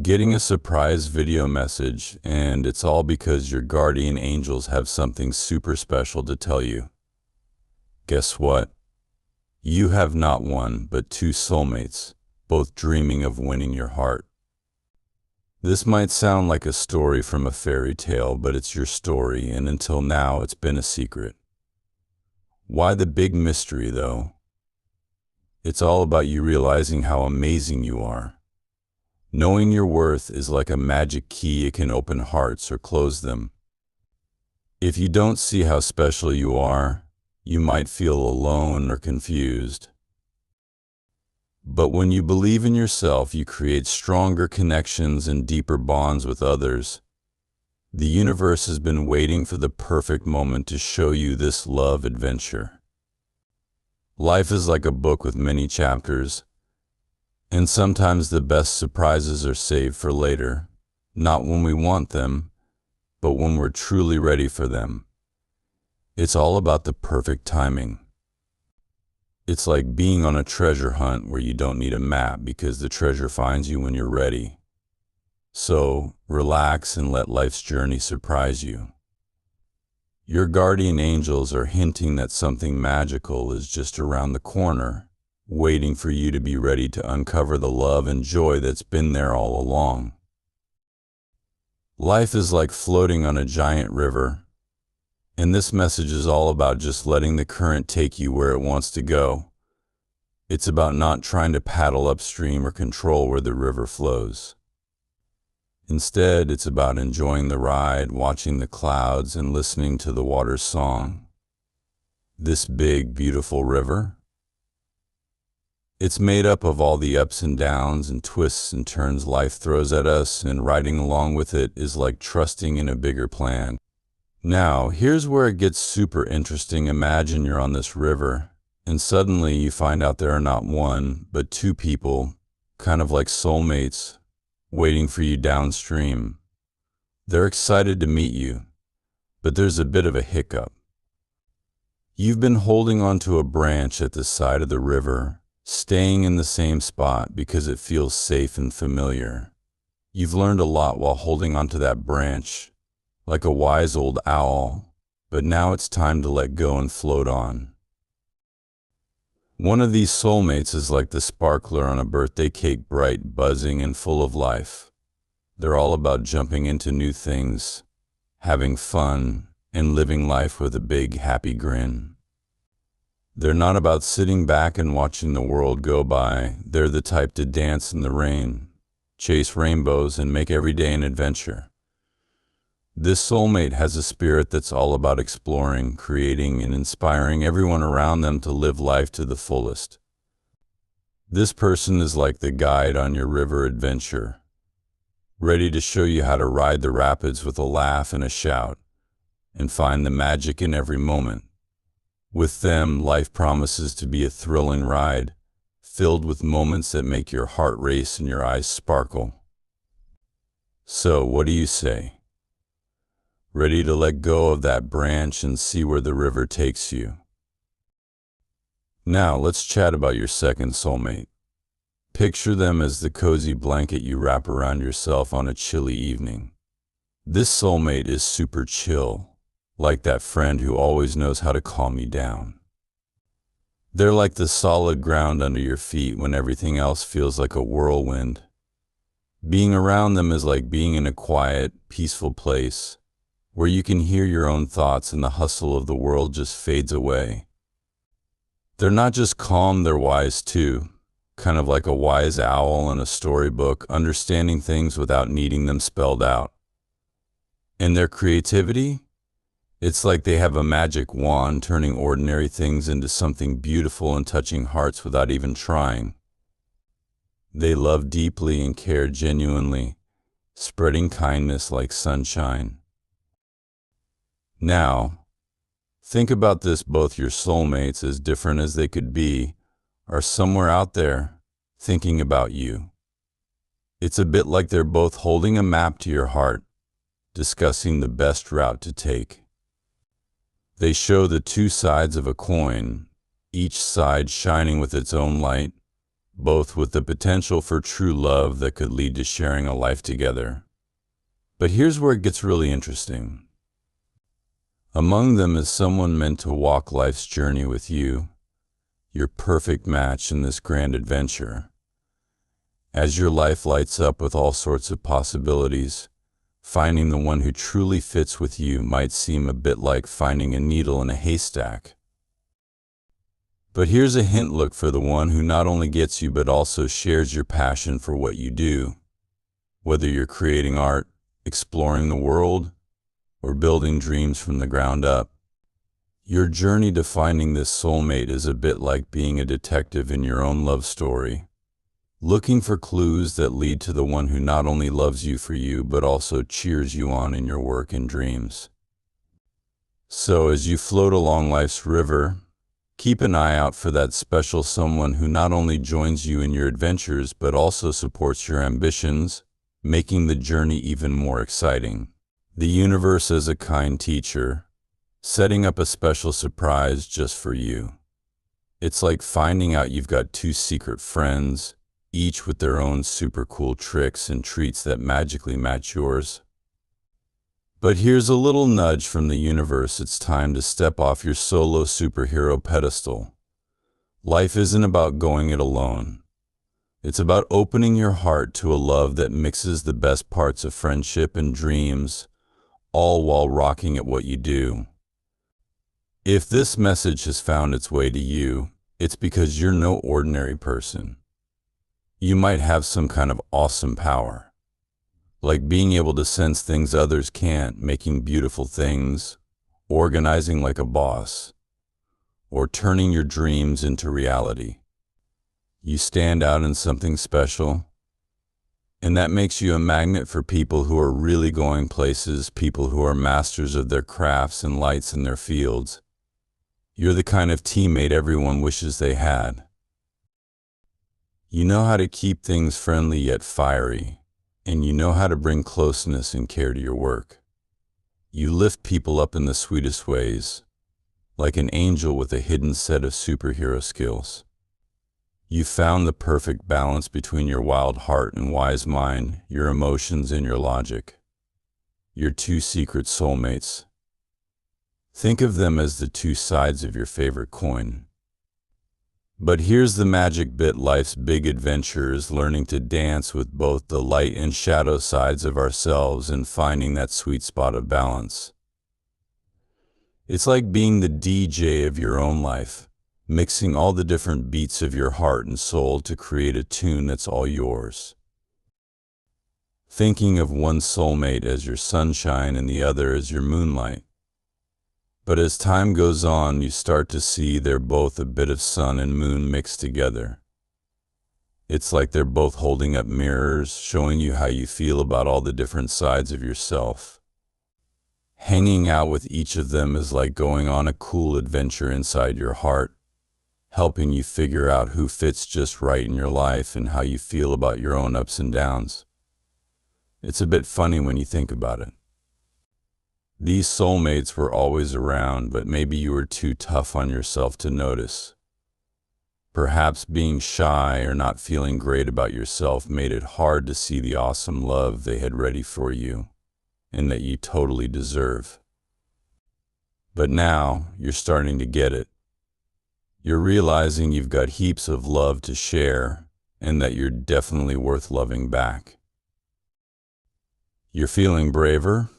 Getting a surprise video message, and it's all because your guardian angels have something super special to tell you. Guess what? You have not one, but two soulmates, both dreaming of winning your heart. This might sound like a story from a fairy tale, but it's your story, and until now it's been a secret. Why the big mystery, though? It's all about you realizing how amazing you are. Knowing your worth is like a magic key. It can open hearts or close them. If you don't see how special you are, you might feel alone or confused. But when you believe in yourself, you create stronger connections and deeper bonds with others. The universe has been waiting for the perfect moment to show you this love adventure. Life is like a book with many chapters, and sometimes the best surprises are saved for later, not when we want them, but when we're truly ready for them. It's all about the perfect timing. It's like being on a treasure hunt where you don't need a map because the treasure finds you when you're ready. So, relax and let life's journey surprise you. Your guardian angels are hinting that something magical is just around the corner, waiting for you to be ready to uncover the love and joy that's been there all along. Life is like floating on a giant river, and this message is all about just letting the current take you where it wants to go. It's about not trying to paddle upstream or control where the river flows. Instead, it's about enjoying the ride, watching the clouds, and listening to the water's song. This big, beautiful river, it's made up of all the ups and downs and twists and turns life throws at us, and riding along with it is like trusting in a bigger plan. Now, here's where it gets super interesting. Imagine you're on this river, and suddenly you find out there are not one, but two people, kind of like soulmates, waiting for you downstream. They're excited to meet you, but there's a bit of a hiccup. You've been holding onto a branch at the side of the river, staying in the same spot because it feels safe and familiar. You've learned a lot while holding onto that branch, like a wise old owl, but now it's time to let go and float on. One of these soulmates is like the sparkler on a birthday cake, bright, buzzing, and full of life. They're all about jumping into new things, having fun, and living life with a big, happy grin. They're not about sitting back and watching the world go by. They're the type to dance in the rain, chase rainbows, and make every day an adventure. This soulmate has a spirit that's all about exploring, creating, and inspiring everyone around them to live life to the fullest. This person is like the guide on your river adventure, ready to show you how to ride the rapids with a laugh and a shout, and find the magic in every moment. With them, life promises to be a thrilling ride, filled with moments that make your heart race and your eyes sparkle. So, what do you say? Ready to let go of that branch and see where the river takes you? Now, let's chat about your second soulmate. Picture them as the cozy blanket you wrap around yourself on a chilly evening. This soulmate is super chill, like that friend who always knows how to calm you down. They're like the solid ground under your feet when everything else feels like a whirlwind. Being around them is like being in a quiet, peaceful place, where you can hear your own thoughts and the hustle of the world just fades away. They're not just calm, they're wise too, kind of like a wise owl in a storybook, understanding things without needing them spelled out. And their creativity? It's like they have a magic wand, turning ordinary things into something beautiful and touching hearts without even trying. They love deeply and care genuinely, spreading kindness like sunshine. Now, think about this. Both your soulmates, as different as they could be, are somewhere out there thinking about you. It's a bit like they're both holding a map to your heart, discussing the best route to take. They show the two sides of a coin, each side shining with its own light, both with the potential for true love that could lead to sharing a life together. But here's where it gets really interesting. Among them is someone meant to walk life's journey with you, your perfect match in this grand adventure. As your life lights up with all sorts of possibilities, finding the one who truly fits with you might seem a bit like finding a needle in a haystack. But here's a hint: look for the one who not only gets you but also shares your passion for what you do. Whether you're creating art, exploring the world, or building dreams from the ground up, your journey to finding this soulmate is a bit like being a detective in your own love story, looking for clues that lead to the one who not only loves you for you but also cheers you on in your work and dreams. So as you float along life's river, keep an eye out for that special someone who not only joins you in your adventures but also supports your ambitions, making the journey even more exciting. The universe is a kind teacher, setting up a special surprise just for you. It's like finding out you've got two secret friends, each with their own super cool tricks and treats that magically match yours. But here's a little nudge from the universe: it's time to step off your solo superhero pedestal. Life isn't about going it alone. It's about opening your heart to a love that mixes the best parts of friendship and dreams, all while rocking at what you do. If this message has found its way to you, it's because you're no ordinary person. You might have some kind of awesome power, like being able to sense things others can't, making beautiful things, organizing like a boss, or turning your dreams into reality. You stand out in something special, and that makes you a magnet for people who are really going places, people who are masters of their crafts and lights in their fields. You're the kind of teammate everyone wishes they had. You know how to keep things friendly yet fiery, and you know how to bring closeness and care to your work. You lift people up in the sweetest ways, like an angel with a hidden set of superhero skills. You found the perfect balance between your wild heart and wise mind, your emotions and your logic. Your two secret soulmates. Think of them as the two sides of your favorite coin. But here's the magic bit: life's big adventure is learning to dance with both the light and shadow sides of ourselves and finding that sweet spot of balance. It's like being the DJ of your own life, mixing all the different beats of your heart and soul to create a tune that's all yours. Thinking of one soulmate as your sunshine and the other as your moonlight. But as time goes on, you start to see they're both a bit of sun and moon mixed together. It's like they're both holding up mirrors, showing you how you feel about all the different sides of yourself. Hanging out with each of them is like going on a cool adventure inside your heart, helping you figure out who fits just right in your life and how you feel about your own ups and downs. It's a bit funny when you think about it. These soulmates were always around, but maybe you were too tough on yourself to notice. Perhaps being shy or not feeling great about yourself made it hard to see the awesome love they had ready for you, and that you totally deserve. But now, you're starting to get it. You're realizing you've got heaps of love to share, and that you're definitely worth loving back. You're feeling braver?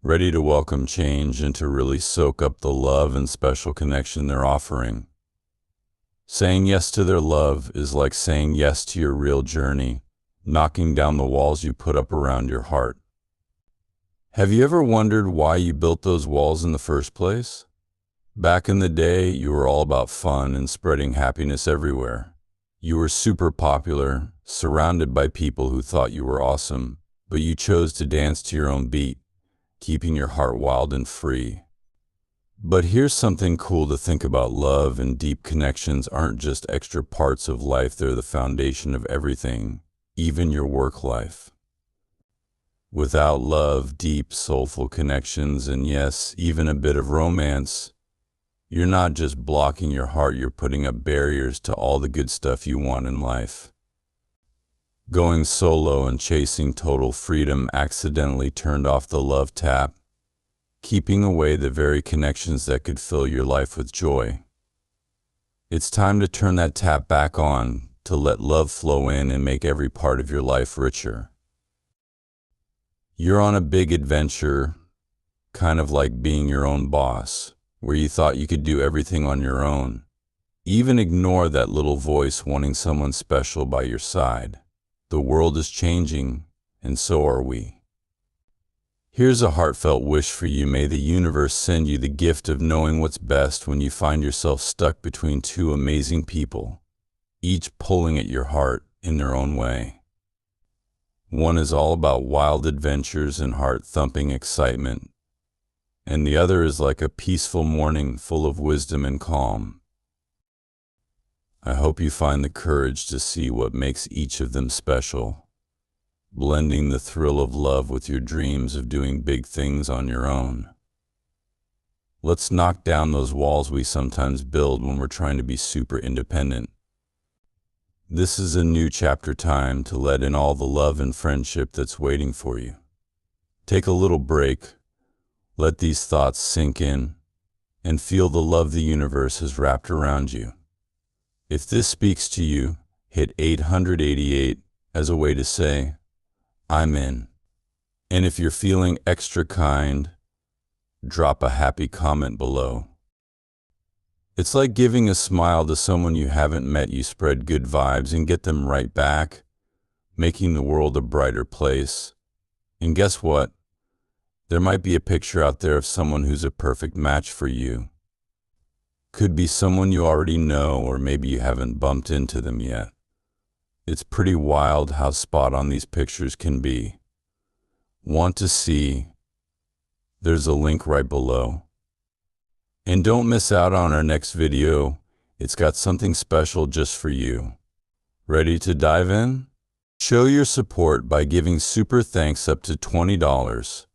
Ready to welcome change and to really soak up the love and special connection they're offering. Saying yes to their love is like saying yes to your real journey, knocking down the walls you put up around your heart. Have you ever wondered why you built those walls in the first place? Back in the day, you were all about fun and spreading happiness everywhere. You were super popular, surrounded by people who thought you were awesome, but you chose to dance to your own beat, keeping your heart wild and free. But here's something cool to think about: love and deep connections aren't just extra parts of life, they're the foundation of everything, even your work life. Without love, deep, soulful connections, and yes, even a bit of romance, You're not just blocking your heart, you're putting up barriers to all the good stuff you want in life. Going solo and chasing total freedom accidentally turned off the love tap, keeping away the very connections that could fill your life with joy. It's time to turn that tap back on, to let love flow in and make every part of your life richer. You're on a big adventure, kind of like being your own boss, where you thought you could do everything on your own. Even ignore that little voice wanting someone special by your side. The world is changing, and so are we. Here's a heartfelt wish for you. May the universe send you the gift of knowing what's best when you find yourself stuck between two amazing people, each pulling at your heart in their own way. One is all about wild adventures and heart-thumping excitement, and the other is like a peaceful morning full of wisdom and calm. I hope you find the courage to see what makes each of them special, blending the thrill of love with your dreams of doing big things on your own. Let's knock down those walls we sometimes build when we're trying to be super independent. This is a new chapter, time to let in all the love and friendship that's waiting for you. Take a little break, let these thoughts sink in, and feel the love the universe has wrapped around you. If this speaks to you, hit 888 as a way to say, I'm in. And if you're feeling extra kind, drop a happy comment below. It's like giving a smile to someone you haven't met. You spread good vibes and get them right back, making the world a brighter place. And guess what? There might be a picture out there of someone who's a perfect match for you. Could be someone you already know, or maybe you haven't bumped into them yet. It's pretty wild how spot on these pictures can be. Want to see? There's a link right below. And don't miss out on our next video. It's got something special just for you. Ready to dive in? Show your support by giving super thanks up to $20.